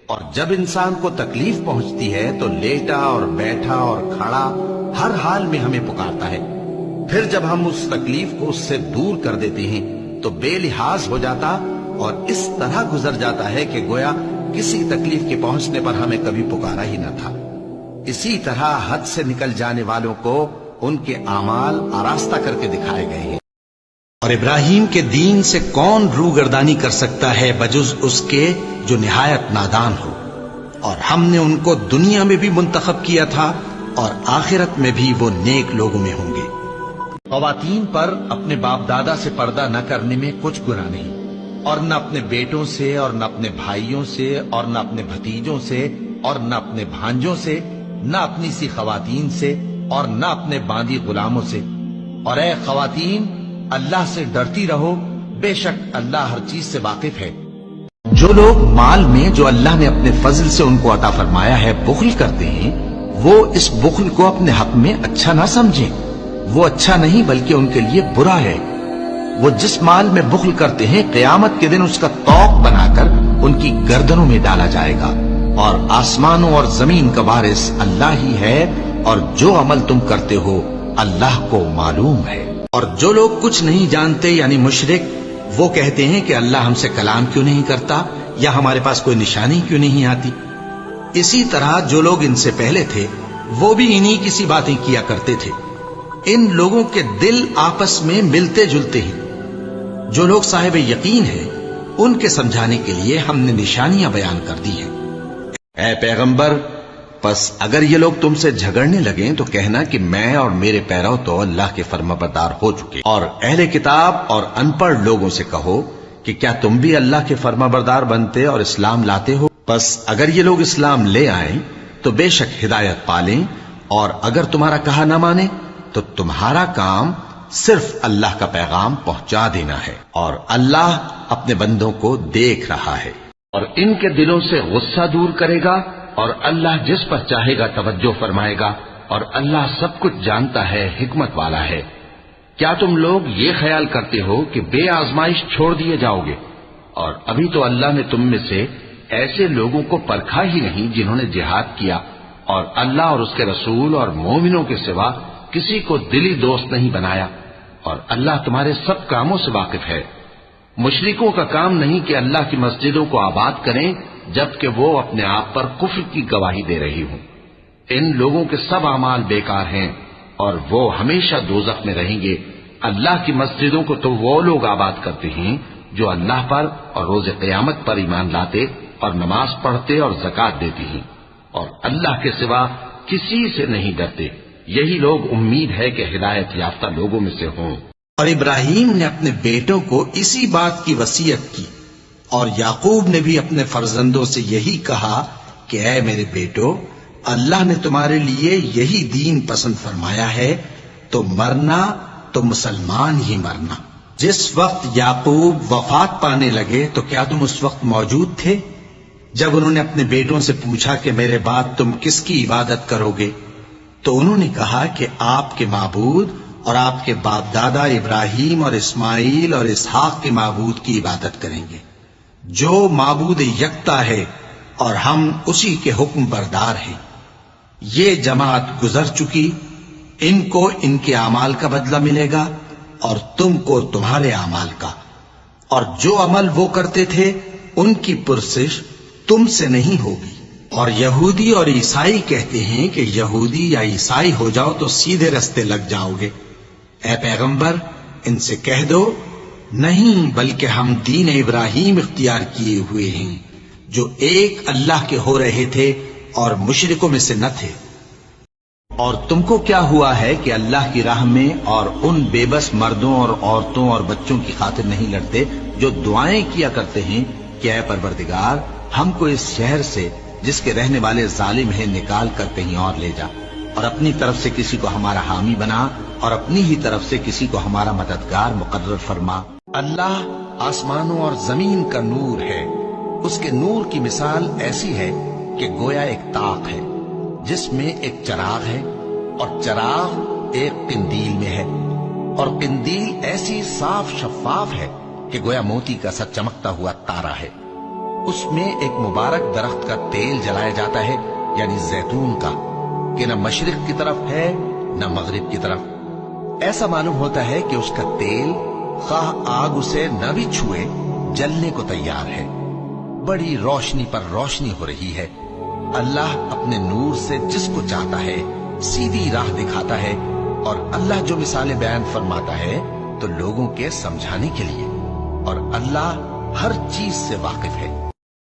اور جب انسان کو تکلیف پہنچتی ہے تو لیٹا اور بیٹھا اور کھڑا ہر حال میں ہمیں پکارتا ہے. پھر جب ہم اس تکلیف کو اس سے دور کر دیتے ہیں تو بے لحاظ ہو جاتا اور اس طرح گزر جاتا ہے کہ گویا کسی تکلیف کے پہنچنے پر ہمیں کبھی پکارا ہی نہ تھا. اسی طرح حد سے نکل جانے والوں کو ان کے اعمال آراستہ کر کے دکھائے گئے ہیں. اور ابراہیم کے دین سے کون روگردانی کر سکتا ہے بجز اس کے جو نہایت نادان ہو. اور ہم نے ان کو دنیا میں بھی منتخب کیا تھا اور آخرت میں بھی وہ نیک لوگوں میں ہوں گے. خواتین پر اپنے باپ دادا سے پردہ نہ کرنے میں کچھ گناہ نہیں، اور نہ اپنے بیٹوں سے اور نہ اپنے بھائیوں سے اور نہ اپنے بھتیجوں سے اور نہ اپنے بھانجوں سے، نہ اپنی سی خواتین سے اور نہ اپنے باندی غلاموں سے. اور اے خواتین، اللہ سے ڈرتی رہو، بے شک اللہ ہر چیز سے واقف ہے. جو لوگ مال میں جو اللہ نے اپنے فضل سے ان کو عطا فرمایا ہے بخل کرتے ہیں، وہ اس بخل کو اپنے حق میں اچھا نہ سمجھیں. وہ اچھا نہیں بلکہ ان کے لیے برا ہے. وہ جس مال میں بخل کرتے ہیں قیامت کے دن اس کا طوق بنا کر ان کی گردنوں میں ڈالا جائے گا. اور آسمانوں اور زمین کا وارث اللہ ہی ہے، اور جو عمل تم کرتے ہو اللہ کو معلوم ہے. اور جو لوگ کچھ نہیں جانتے یعنی مشرک، وہ کہتے ہیں کہ اللہ ہم سے کلام کیوں نہیں کرتا یا ہمارے پاس کوئی نشانی کیوں نہیں آتی. اسی طرح جو لوگ ان سے پہلے تھے وہ بھی انہی کسی باتیں کیا کرتے تھے. ان لوگوں کے دل آپس میں ملتے جلتے ہیں. جو لوگ صاحب یقین ہیں ان کے سمجھانے کے لیے ہم نے نشانیاں بیان کر دی ہیں. اے پیغمبر، پس اگر یہ لوگ تم سے جھگڑنے لگیں تو کہنا کہ میں اور میرے پیرو تو اللہ کے فرمانبردار ہو چکے. اور اہل کتاب اور ان پڑھ لوگوں سے کہو کہ کیا تم بھی اللہ کے فرمانبردار بنتے اور اسلام لاتے ہو؟ پس اگر یہ لوگ اسلام لے آئیں تو بے شک ہدایت پالیں، اور اگر تمہارا کہا نہ مانے تو تمہارا کام صرف اللہ کا پیغام پہنچا دینا ہے، اور اللہ اپنے بندوں کو دیکھ رہا ہے. اور ان کے دلوں سے غصہ دور کرے گا، اور اللہ جس پر چاہے گا توجہ فرمائے گا، اور اللہ سب کچھ جانتا ہے، حکمت والا ہے. کیا تم لوگ یہ خیال کرتے ہو کہ بے آزمائش چھوڑ دیے جاؤ گے؟ اور ابھی تو اللہ نے تم میں سے ایسے لوگوں کو پرکھا ہی نہیں جنہوں نے جہاد کیا، اور اللہ اور اس کے رسول اور مومنوں کے سوا کسی کو دلی دوست نہیں بنایا. اور اللہ تمہارے سب کاموں سے واقف ہے. مشرکوں کا کام نہیں کہ اللہ کی مسجدوں کو آباد کریں جبکہ وہ اپنے آپ پر کفر کی گواہی دے رہی ہوں. ان لوگوں کے سب اعمال بیکار ہیں اور وہ ہمیشہ دوزخ میں رہیں گے. اللہ کی مسجدوں کو تو وہ لوگ آباد کرتے ہیں جو اللہ پر اور روز قیامت پر ایمان لاتے اور نماز پڑھتے اور زکوٰۃ دیتے ہیں، اور اللہ کے سوا کسی سے نہیں ڈرتے. یہی لوگ امید ہے کہ ہدایت یافتہ لوگوں میں سے ہوں. اور ابراہیم نے اپنے بیٹوں کو اسی بات کی وصیت کی، اور یعقوب نے بھی اپنے فرزندوں سے یہی کہا کہ اے میرے بیٹو، اللہ نے تمہارے لیے یہی دین پسند فرمایا ہے، تو مرنا تو مسلمان ہی مرنا. جس وقت یعقوب وفات پانے لگے تو کیا تم اس وقت موجود تھے جب انہوں نے اپنے بیٹوں سے پوچھا کہ میرے بعد تم کس کی عبادت کرو گے؟ تو انہوں نے کہا کہ آپ کے معبود اور آپ کے باپ دادا ابراہیم اور اسماعیل اور اسحاق کے معبود کی عبادت کریں گے، جو معبود یکتا ہے اور ہم اسی کے حکم بردار ہیں. یہ جماعت گزر چکی، ان کو ان کے اعمال کا بدلہ ملے گا اور تم کو تمہارے اعمال کا، اور جو عمل وہ کرتے تھے ان کی پرسش تم سے نہیں ہوگی. اور یہودی اور عیسائی کہتے ہیں کہ یہودی یا عیسائی ہو جاؤ تو سیدھے رستے لگ جاؤ گے. اے پیغمبر، ان سے کہہ دو نہیں، بلکہ ہم دین ابراہیم اختیار کیے ہوئے ہیں جو ایک اللہ کے ہو رہے تھے اور مشرکوں میں سے نہ تھے. اور تم کو کیا ہوا ہے کہ اللہ کی راہ میں اور ان بے بس مردوں اور عورتوں اور بچوں کی خاطر نہیں لڑتے جو دعائیں کیا کرتے ہیں کہ اے پروردگار، ہم کو اس شہر سے جس کے رہنے والے ظالم ہیں نکال کر کہیں اور لے جا، اور اپنی طرف سے کسی کو ہمارا حامی بنا اور اپنی ہی طرف سے کسی کو ہمارا مددگار مقرر فرما. اللہ آسمانوں اور زمین کا نور ہے. اس کے نور کی مثال ایسی ہے کہ گویا ایک طاق ہے جس میں ایک چراغ ہے، اور چراغ ایک قندیل میں ہے، اور قندیل ایسی صاف شفاف ہے کہ گویا موتی کا سا چمکتا ہوا تارا ہے. اس میں ایک مبارک درخت کا تیل جلایا جاتا ہے یعنی زیتون کا، کہ نہ مشرق کی طرف ہے نہ مغرب کی طرف۔ ایسا معلوم ہوتا ہے کہ اس کا تیل خواہ آگ اسے نہ بھی چھوئے جلنے کو تیار ہے۔ بڑی روشنی پر روشنی ہو رہی ہے۔ اللہ اپنے نور سے جس کو چاہتا ہے سیدھی راہ دکھاتا ہے، اور اللہ جو مثالیں بیان فرماتا ہے تو لوگوں کے سمجھانے کے لیے، اور اللہ ہر چیز سے واقف ہے۔